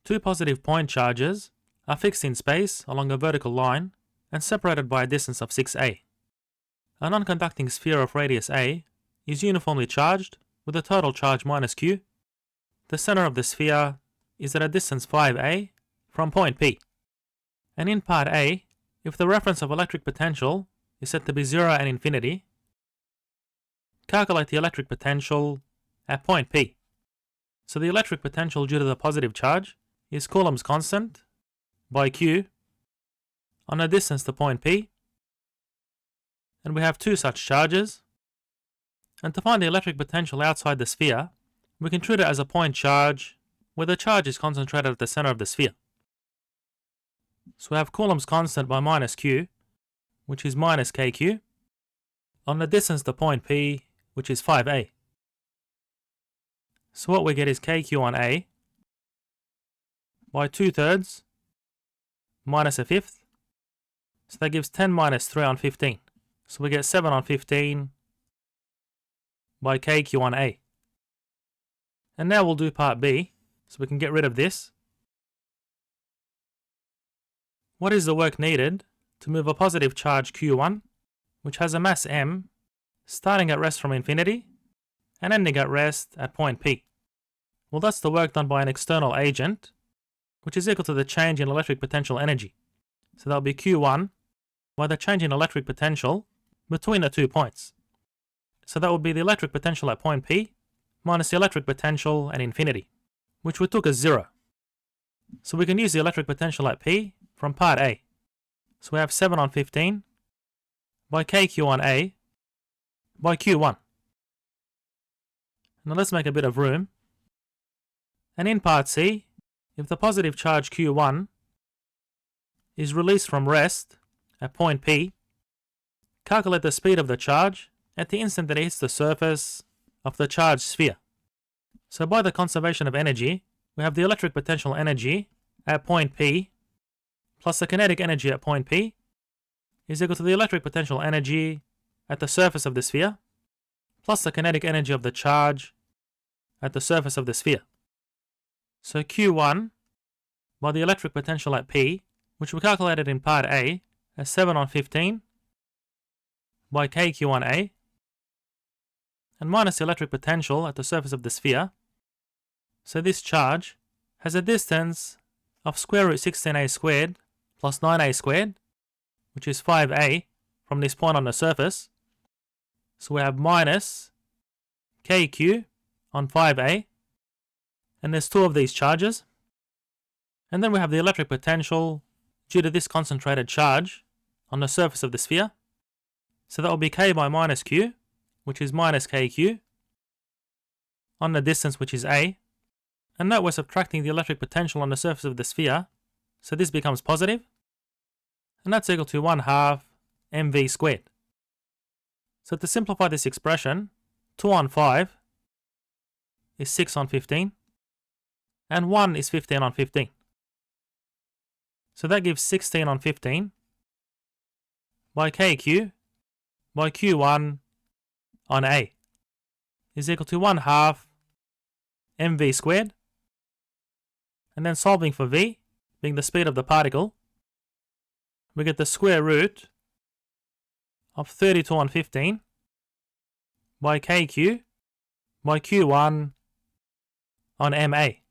Two positive point charges are fixed in space along a vertical line and separated by a distance of 6a. A non-conducting sphere of radius a is uniformly charged with a total charge minus q. The center of the sphere is at a distance 5a from point P. And in part A, if the reference of electric potential is set to be 0 and infinity, calculate the electric potential at point P. So the electric potential due to the positive charge is Coulomb's constant by Q on a distance to point P. And we have two such charges. And to find the electric potential outside the sphere, we can treat it as a point charge where the charge is concentrated at the center of the sphere. So we have Coulomb's constant by minus Q, which is minus KQ, on the distance to point P, which is 5a. So what we get is KQ on A by 2/3 minus a fifth. So that gives 10 minus 3 on 15. So we get 7 on 15 by KQ on A. And now we'll do part B, so we can get rid of this. What is the work needed to move a positive charge Q1, which has a mass m, starting at rest from infinity and ending at rest at point P? Well, that's the work done by an external agent, which is equal to the change in electric potential energy. So that'll be Q1 by the change in electric potential between the 2 points. So that would be the electric potential at point P minus the electric potential at infinity, which we took as 0. So we can use the electric potential at P from part A. So we have 7 on 15 by KQ on A by Q1. Now let's make a bit of room. And in part C, if the positive charge Q1 is released from rest at point P, calculate the speed of the charge at the instant that it hits the surface of the charged sphere. So by the conservation of energy, we have the electric potential energy at point P plus the kinetic energy at point P is equal to the electric potential energy at the surface of the sphere plus the kinetic energy of the charge at the surface of the sphere. So Q1 by the electric potential at P, which we calculated in part A as 7 on 15 by KQ on A, and minus the electric potential at the surface of the sphere. So this charge has a distance of square root 16a squared plus 9a squared, which is 5a from this point on the surface. So we have minus KQ on 5a, and there's two of these charges. And then we have the electric potential due to this concentrated charge on the surface of the sphere. So that will be K by minus Q, which is minus KQ, on the distance which is A. And note we're subtracting the electric potential on the surface of the sphere, so this becomes positive. And that's equal to 1/2 mv squared. So to simplify this expression, 2 on 5 is 6 on 15, and 1 is 15 on 15. So that gives 16 on 15 by KQ by Q1 on A is equal to 1/2 mv squared. And then solving for v, being the speed of the particle, we get the square root of 32 on 15 by KQ by Q1 on MA.